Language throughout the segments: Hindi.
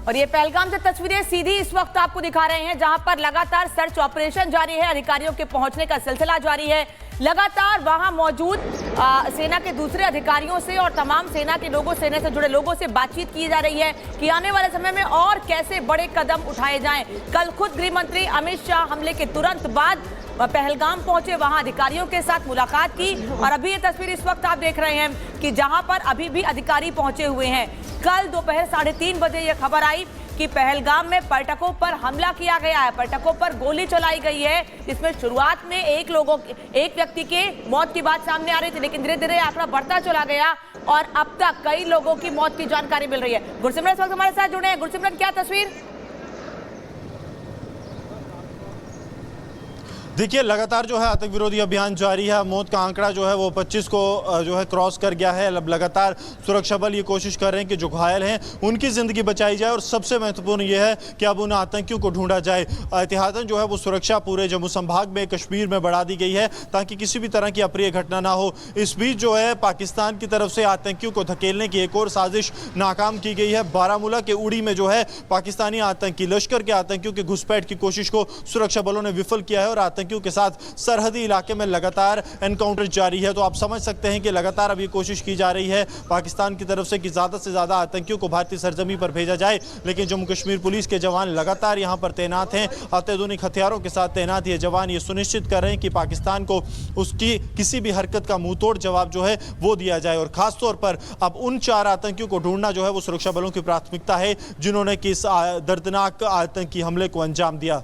और ये पहलगाम से तस्वीरें सीधी इस वक्त आपको दिखा रहे हैं, जहां पर लगातार सर्च ऑपरेशन जारी है, अधिकारियों के पहुंचने का सिलसिला जारी है। लगातार वहां मौजूद सेना के दूसरे अधिकारियों से और तमाम सेना के लोगों, सेना से जुड़े लोगों से बातचीत की जा रही है कि आने वाले समय में और कैसे बड़े कदम उठाए जाएं। कल खुद गृह मंत्री अमित शाह हमले के तुरंत बाद पहलगाम पहुंचे, वहां अधिकारियों के साथ मुलाकात की और अभी ये तस्वीर इस वक्त आप देख रहे हैं कि जहां पर अभी भी अधिकारी पहुंचे हुए हैं। कल दोपहर 3:30 बजे यह खबर आई कि पहलगाम में पर्यटकों पर हमला किया गया है, पर्यटकों पर गोली चलाई गई है, जिसमें शुरुआत में एक व्यक्ति के मौत की बात सामने आ रही थी, लेकिन धीरे धीरे आंकड़ा बढ़ता चला गया और अब तक कई लोगों की मौत की जानकारी मिल रही है। गुरसिमरन इस वक्त हमारे साथ जुड़े हैं। गुरसिमरन, क्या तस्वीर? देखिए, लगातार जो है आतंक विरोधी अभियान जारी है। मौत का आंकड़ा जो है वो 25 को जो है क्रॉस कर गया है। अब लगातार सुरक्षा बल ये कोशिश कर रहे हैं कि जो घायल हैं उनकी ज़िंदगी बचाई जाए और सबसे महत्वपूर्ण ये है कि अब उन आतंकियों को ढूंढा जाए। एहतियातन जो है वो सुरक्षा पूरे जम्मू संभाग में, कश्मीर में बढ़ा दी गई है ताकि किसी भी तरह की अप्रिय घटना ना हो। इस बीच जो है पाकिस्तान की तरफ से आतंकियों को धकेलने की एक और साजिश नाकाम की गई है। बारामूला के उड़ी में जो है पाकिस्तानी आतंकी लश्कर के आतंकियों की घुसपैठ की कोशिश को सुरक्षा बलों ने विफल किया है और आतंकियों के साथ सरहदी इलाके में लगातार एनकाउंटर जारी है। तो आप समझ सकते हैं कि लगातार अब ये कोशिश की जा रही है पाकिस्तान की तरफ से कि ज़्यादा से ज़्यादा आतंकियों को भारतीय सरजमी पर भेजा जाए, लेकिन जम्मू कश्मीर पुलिस के जवान लगातार यहाँ पर तैनात हैं। अत्याधुनिक हथियारों के साथ तैनात ये जवान ये सुनिश्चित कर रहे हैं कि पाकिस्तान को उसकी किसी भी हरकत का मुंहतोड़ जवाब जो है वो दिया जाए। और खासतौर पर अब उन 4 आतंकियों को ढूंढना जो है वो सुरक्षा बलों की प्राथमिकता है जिन्होंने कि इस दर्दनाक आतंकी हमले को अंजाम दिया।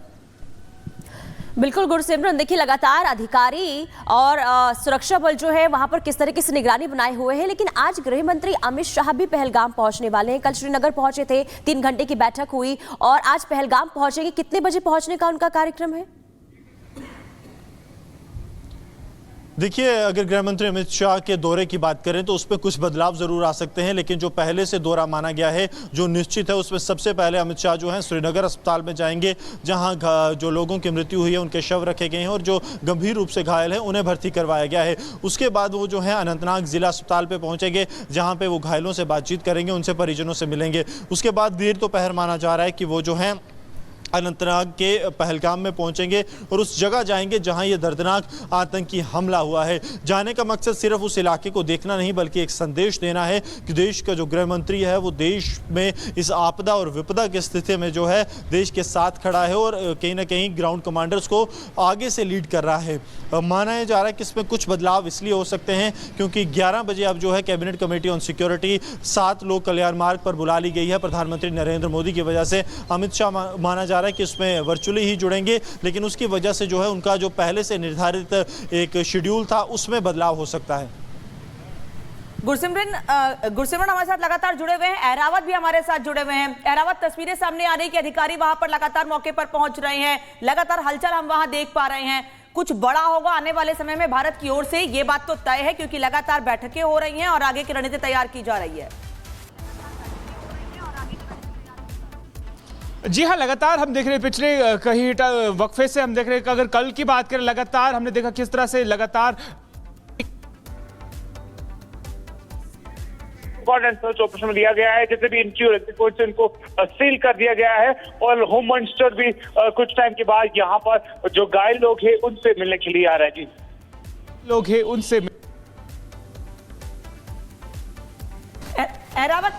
बिल्कुल गुरसिमरन, देखिए लगातार अधिकारी और सुरक्षा बल जो है वहां पर किस तरीके से निगरानी बनाए हुए हैं, लेकिन आज गृह मंत्री अमित शाह भी पहलगाम पहुंचने वाले हैं। कल श्रीनगर पहुंचे थे, 3 घंटे की बैठक हुई और आज पहलगाम पहुंचेंगे। कितने बजे पहुंचने का उनका कार्यक्रम है? देखिए, अगर गृह मंत्री अमित शाह के दौरे की बात करें तो उसमें कुछ बदलाव जरूर आ सकते हैं, लेकिन जो पहले से दौरा माना गया है, जो निश्चित है, उसमें सबसे पहले अमित शाह जो हैं श्रीनगर अस्पताल में जाएंगे, जहां जो लोगों की मृत्यु हुई है उनके शव रखे गए हैं और जो गंभीर रूप से घायल हैं उन्हें भर्ती करवाया गया है। उसके बाद वो जो है अनंतनाग जिला अस्पताल पर पहुंचेंगे, जहाँ पे वो घायलों से बातचीत करेंगे, उनसे परिजनों से मिलेंगे। उसके बाद देर दोपहर माना जा रहा है कि वो जो है अनंतनाग के पहलगाम में पहुंचेंगे और उस जगह जाएंगे जहां ये दर्दनाक आतंकी हमला हुआ है। जाने का मकसद सिर्फ उस इलाके को देखना नहीं, बल्कि एक संदेश देना है कि देश का जो गृह मंत्री है वो देश में इस आपदा और विपदा की स्थिति में जो है देश के साथ खड़ा है और कहीं ना कहीं ग्राउंड कमांडर्स को आगे से लीड कर रहा है। माना जा रहा है कि इसमें कुछ बदलाव इसलिए हो सकते हैं क्योंकि 11 बजे अब जो है कैबिनेट कमेटी ऑन सिक्योरिटी 7 लोक कल्याण मार्ग पर बुला ली गई है प्रधानमंत्री नरेंद्र मोदी की वजह से। अमित शाह माना जा रहा है कि इसमें वर्चुअली ही जुड़ेंगे, लेकिन उसकी वजह से जो है उनका जो पहले से निर्धारित एक शेड्यूल था उसमें बदलाव हो सकता है। गुरसिमरन हमारे साथ लगातार जुड़े हुए हैं, अहरावत भी हमारे साथ जुड़े हुए हैं। अहरावत, तस्वीरें सामने आ रही कि अधिकारी वहां पर लगातार मौके पर पहुंच रहे हैं, लगातार हलचल हम वहां देख पा रहे हैं। कुछ बड़ा होगा आने वाले समय में भारत की ओर से, ये बात तो तय है क्योंकि लगातार बैठकें हो रही हैं और आगे की रणनीति तैयार की जा रही है। जी हाँ, लगातार हम देख रहे हैं पिछले कहीं वक्फे से हम देख रहे हैं कि अगर कल की बात करें, लगातार हमने देखा किस तरह से लगातार सर्च ऑपरेशन लिया गया है। जैसे भी इनकी इनको सील कर दिया गया है और होम मिनिस्टर भी कुछ टाइम के बाद यहाँ पर जो घायल लोग हैं उनसे मिलने के लिए आ रहे हैं। जी, लोग हैं उनसे अहरावत,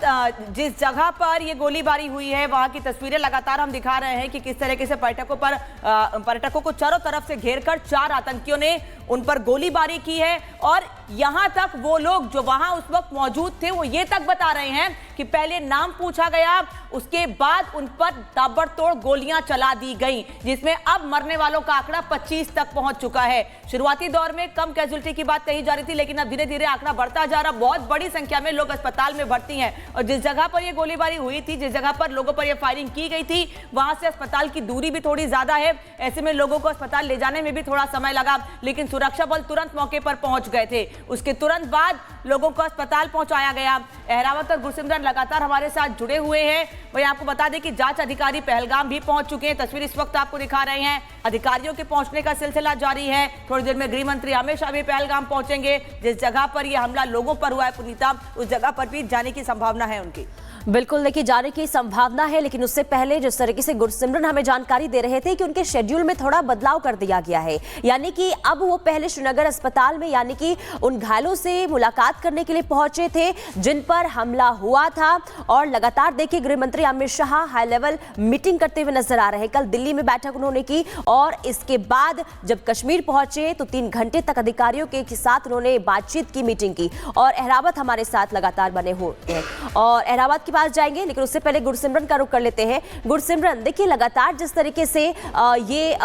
जिस जगह पर ये गोलीबारी हुई है वहां की तस्वीरें लगातार हम दिखा रहे हैं कि किस तरीके से पर्यटकों को चारों तरफ से घेरकर 4 आतंकियों ने उन पर गोलीबारी की है और यहां तक वो लोग जो वहां उस वक्त मौजूद थे वो ये तक बता रहे हैं कि पहले नाम पूछा गया, उसके बाद उन पर ताबड़तोड़ गोलियां चला दी गई, जिसमें अब मरने वालों का आंकड़ा 25 तक पहुंच चुका है। शुरुआती दौर में कम कैजुअल्टी की बात कही जा रही थी, लेकिन अब धीरे धीरे आंकड़ा बढ़ता जा रहा, बहुत बड़ी संख्या में लोग अस्पताल में भर्ती हैं और जिस जगह पर यह गोलीबारी हुई थी, जिस जगह पर लोगों पर यह फायरिंग की गई थी, वहां से अस्पताल की दूरी भी थोड़ी ज्यादा है। ऐसे में लोगों को अस्पताल ले जाने में भी थोड़ा समय लगा, लेकिन सुरक्षा बल तुरंत मौके पर पहुंच गए थे। उसके तुरंत बाद लोगों को अस्पताल पहुंचाया गया। अहरावत और गुरसिमरन लगातार हमारे साथ जुड़े हुए हैं। वही आपको बता दें कि जांच अधिकारी पहलगाम भी पहुंच चुके हैं। तस्वीर इस वक्त आपको दिखा रहे हैं। अधिकारियों के पहुंचने का सिलसिला जारी है। थोड़ी देर में गृह मंत्री अमित शाह भी पहलगाम पहुंचेंगे। जिस जगह पर यह हमला लोगों पर हुआ है पुनीता, उस जगह पर भी जाने की संभावना है उनकी। बिल्कुल, देखिए जाने की संभावना है, लेकिन उससे पहले जिस तरीके से गुरसिमरन हमें जानकारी दे रहे थे कि उनके शेड्यूल में थोड़ा बदलाव कर दिया गया है, यानी कि अब वो पहले श्रीनगर अस्पताल में यानी कि उन घायलों से मुलाकात करने के लिए पहुंचे थे जिन पर हमला हुआ था। और लगातार देखिए गृह मंत्री Amit Shah high level meeting करते हुए नजर आ रहे हैं। कल दिल्ली में बैठक उन्होंने की और इसके बाद जब कश्मीर पहुंचे तो 3 घंटे तक अधिकारियों के साथ उन्होंने बातचीत की, मीटिंग की। और अहरावत हमारे साथ लगातार बने हुए हैं और अहरावत के पास जाएंगे, लेकिन उससे पहले गुरसिमरन का रुख कर लेते हैं। गुरसिमरन, देखिए लगातार जिस तरीके से ये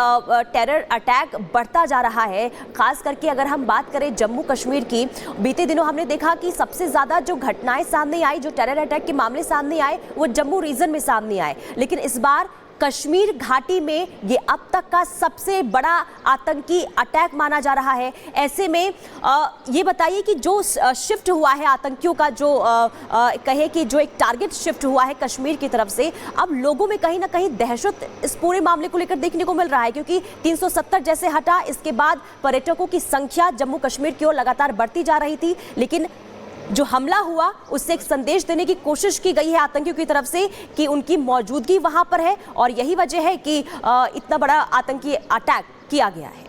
टेरर अटैक बढ़ता जा रहा है, खास करके अगर हम बात करें जम्मू कश्मीर की, बीते दिनों हमने देखा कि सबसे ज्यादा जो घटनाएं सामने आई, जो टेरर अटैक के मामले सामने आए, वो जम्मू रीजन में सामने आए। लेकिन इस बार कश्मीर घाटी में ये अब तक का सबसे बड़ा आतंकी अटैक माना जा रहा है। ऐसे में ये बताइए कि जो शिफ्ट हुआ है आतंकियों का, जो कहे कि जो एक टारगेट शिफ्ट हुआ है कश्मीर की तरफ से, अब लोगों में कहीं ना कहीं दहशत इस पूरे मामले को लेकर देखने को मिल रहा है, क्योंकि 370 जैसे हटा, इसके बाद पर्यटकों की संख्या जम्मू कश्मीर की ओर लगातार बढ़ती जा रही थी। लेकिन जो हमला हुआ उससे एक संदेश देने की कोशिश की गई है आतंकियों की तरफ से कि उनकी मौजूदगी वहां पर है और यही वजह है कि इतना बड़ा आतंकी अटैक किया गया है।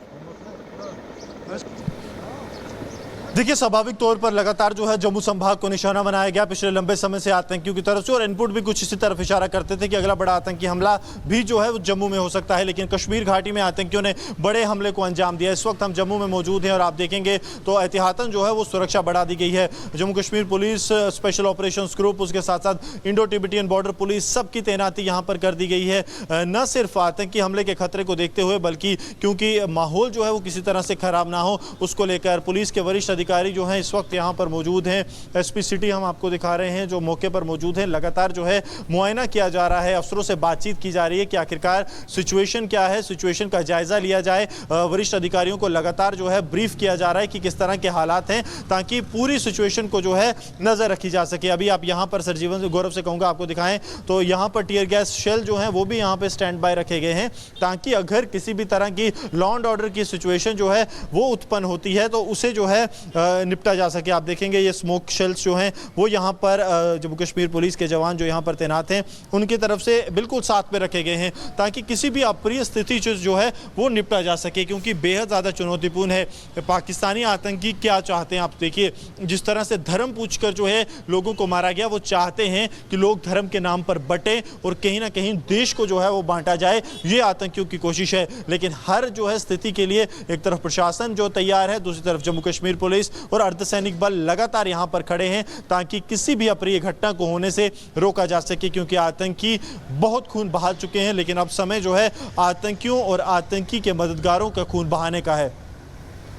देखिए, स्वाभाविक तौर पर लगातार जो है जम्मू संभाग को निशाना बनाया गया पिछले लंबे समय से आतंकियों की तरफ से, और इनपुट भी कुछ इसी तरफ इशारा करते थे कि अगला बड़ा आतंकी हमला भी जो है वो जम्मू में हो सकता है। लेकिन कश्मीर घाटी में आतंकियों ने बड़े हमले को अंजाम दिया। इस वक्त हम जम्मू में मौजूद हैं और आप देखेंगे तो एहतियातन जो है वो सुरक्षा बढ़ा दी गई है। Jammu Kashmir police, special operations group, उसके साथ साथ इंडो टिबेटियन बॉर्डर पुलिस, सबकी तैनाती यहाँ पर कर दी गई है। न सिर्फ आतंकी हमले के खतरे को देखते हुए, बल्कि क्योंकि माहौल जो है वो किसी तरह से खराब ना हो उसको लेकर पुलिस के वरिष्ठ अधिकारी जो हैं इस वक्त यहाँ पर मौजूद हैं। एसपी सिटी हम आपको दिखा रहे हैं जो मौके पर मौजूद हैं। लगातार जो है मुआयना किया जा रहा है, अफसरों से बातचीत की जा रही है कि आखिरकार सिचुएशन क्या है, सिचुएशन का जायजा लिया जाए। वरिष्ठ अधिकारियों को लगातार जो है ब्रीफ किया जा रहा है कि किस तरह के हालात हैं, ताकि पूरी सिचुएशन को जो है नजर रखी जा सके। अभी आप यहाँ पर सरजीवन गौरव से कहूँगा आपको दिखाएं तो यहाँ पर टियर गैस शेल जो है वो भी यहाँ पे स्टैंड बाय रखे गए हैं, ताकि अगर किसी भी तरह की लॉ एंड ऑर्डर की सिचुएशन जो है वो उत्पन्न होती है तो उसे जो है निपटा जा सके। आप देखेंगे ये स्मोक शेल्स जो हैं वो यहाँ पर जम्मू कश्मीर पुलिस के जवान जो यहाँ पर तैनात हैं उनकी तरफ से बिल्कुल साथ में रखे गए हैं, ताकि किसी भी अप्रिय स्थिति जो है वो निपटा जा सके, क्योंकि बेहद ज़्यादा चुनौतीपूर्ण है। पाकिस्तानी आतंकी क्या चाहते हैं, आप देखिए जिस तरह से धर्म पूछकर जो है लोगों को मारा गया, वो चाहते हैं कि लोग धर्म के नाम पर बटें और कहीं ना कहीं देश को जो है वो बांटा जाए। ये आतंकियों की कोशिश है। लेकिन हर जो है स्थिति के लिए एक तरफ प्रशासन जो तैयार है, दूसरी तरफ जम्मू कश्मीर पुलिस और अर्धसैनिक बल लगातार यहां पर खड़े हैं, ताकि किसी भी अप्रिय घटना को होने से रोका जा सके, क्योंकि आतंकी बहुत खून बहा चुके हैं। लेकिन अब समय जो है आतंकियों और आतंकी के मददगारों का खून बहाने का है।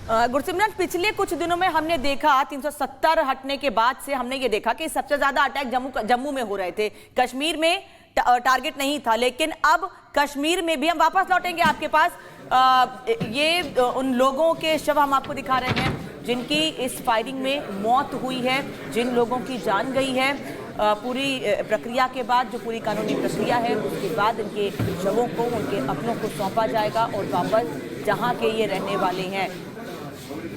गुरसिमरन, पिछले कुछ दिनों में हमने देखा 370 हटने के बाद से हमने ये देखा कि सबसे ज्यादा अटैक जम्मू में हो रहे थे। कश्मीर में टारगेट नहीं था, लेकिन अब कश्मीर में भी, हम वापस लौटेंगे आपके पास, ये उन लोगों के शव हम आपको दिखा रहे हैं जिनकी इस फायरिंग में मौत हुई है, जिन लोगों की जान गई है। पूरी प्रक्रिया के बाद, जो पूरी कानूनी प्रक्रिया है, उसके बाद इनके शवों को उनके अपनों को सौंपा जाएगा और वापस जहां के ये रहने वाले हैं,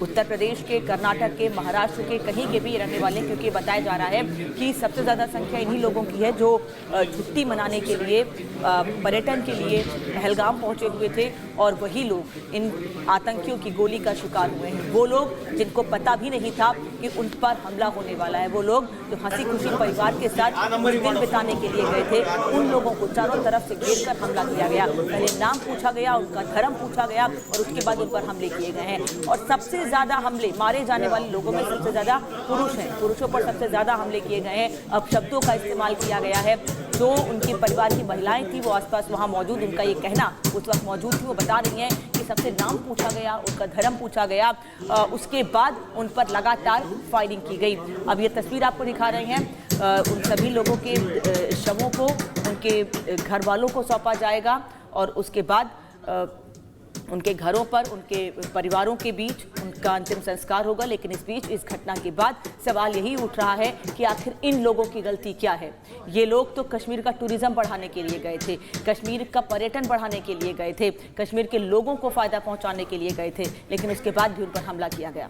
उत्तर प्रदेश के, कर्नाटक के, महाराष्ट्र के, कहीं के भी रहने वाले, क्योंकि बताया जा रहा है कि सबसे ज़्यादा संख्या इन्हीं लोगों की है जो छुट्टी मनाने के लिए, पर्यटन के लिए पहलगाम पहुंचे हुए थे, और वही लोग इन आतंकियों की गोली का शिकार हुए हैं। वो लोग जिनको पता भी नहीं था कि उन पर हमला होने वाला है, वो लोग जो हंसी खुशी परिवार के साथ दिन बिताने के लिए गए थे, उन लोगों को चारों तरफ से घेर कर हमला किया गया। पहले नाम पूछा गया, उनका धर्म पूछा गया और उसके बाद उन पर हमले किए गए हैं। और सबसे ज्यादा हमले, मारे जाने वाले लोगों में सबसे ज्यादा पुरुष हैं, पुरुषों पर सबसे ज्यादा हमले किए गए हैं। अब शब्दों का इस्तेमाल किया गया है। जो उनके परिवार की महिलाएं थी वो आसपास वहां मौजूद, उनका ये कहना उस वक्त मौजूद थी, वो बता रही हैं कि सबसे नाम पूछा गया, उनका धर्म पूछा गया, उसके बाद उन पर लगातार फायरिंग की गई। अब ये तस्वीर आपको दिखा रहे हैं, उन सभी लोगों के शवों को उनके घर वालों को सौंपा जाएगा और उसके बाद उनके घरों पर, उनके परिवारों के बीच उनका अंतिम संस्कार होगा। लेकिन इस बीच इस घटना के बाद सवाल यही उठ रहा है कि आखिर इन लोगों की गलती क्या है। ये लोग तो कश्मीर का टूरिज्म बढ़ाने के लिए गए थे, कश्मीर का पर्यटन बढ़ाने के लिए गए थे, कश्मीर के लोगों को फायदा पहुंचाने के लिए गए थे, लेकिन उसके बाद भी उन पर हमला किया गया।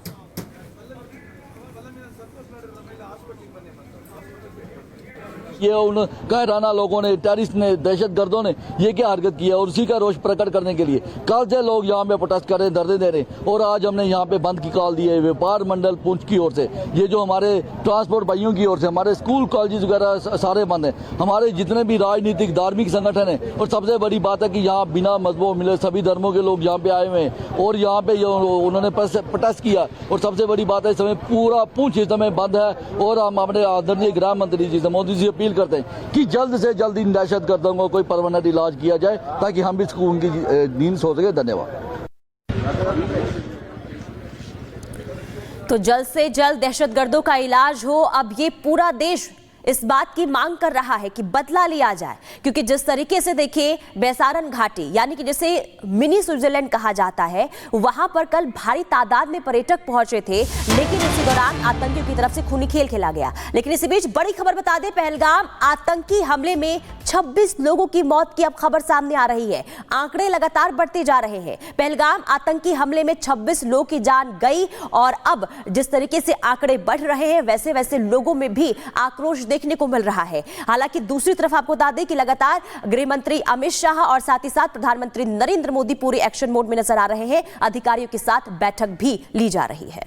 ये उन कहराना लोगों ने, टेररिस्ट ने, दहशतगर्दों ने ये क्या हरकत किया और उसी का रोष प्रकट करने के लिए कल से लोग यहाँ पे प्रोटेस्ट कर रहे हैं, धरने दे रहे हैं। और आज हमने यहाँ पे बंद की कॉल दी है व्यापार मंडल पुंछ की ओर से, ये जो हमारे ट्रांसपोर्ट भाइयों की ओर से, हमारे स्कूल कॉलेज वगैरह सारे बंद हैं, हमारे जितने भी राजनीतिक धार्मिक संगठन हैं। और सबसे बड़ी बात है कि यहाँ बिना मजहबों मिले सभी धर्मों के लोग यहाँ पे आए हुए हैं और यहाँ पे उन्होंने प्रोटेस्ट किया। और सबसे बड़ी बात है, इस समय पूरा पुंछ इस समय बंद है। और हम अपने आदरणीय गृह मंत्री जी से, मोदी जी अपील करते हैं कि जल्द से जल्द इन दहशतगर्दों को कोई परमानेंट इलाज किया जाए ताकि हम भी सुकून की नींद सो सके। धन्यवाद। तो जल्द से जल्द दहशतगर्दों का इलाज हो। अब ये पूरा देश इस बात की मांग कर रहा है कि बदला लिया जाए, क्योंकि जिस तरीके से देखिए बेसारन घाटी यानी कि जिसे मिनी स्विट्जरलैंड कहा जाता है, वहां पर कल भारी तादाद में पर्यटक पहुंचे थे, लेकिन इसी दौरान आतंकियों की तरफ से खूनी खेल खेला गया। लेकिन इसी बीच बड़ी खबर बता दें, पहलगाम आतंकी हमले में 26 लोगों की मौत की अब खबर सामने आ रही है। आंकड़े लगातार बढ़ते जा रहे हैं। पहलगाम आतंकी हमले में 26 लोगों की जान गई और अब जिस तरीके से आंकड़े बढ़ रहे हैं, वैसे वैसे लोगों में भी आक्रोश देखने को मिल रहा है। हालांकि दूसरी तरफ आपको बता दें कि लगातार गृह मंत्री अमित शाह और साथ ही साथ प्रधानमंत्री नरेंद्र मोदी पूरे एक्शन मोड में नजर आ रहे हैं। अधिकारियों के साथ बैठक भी ली जा रही है।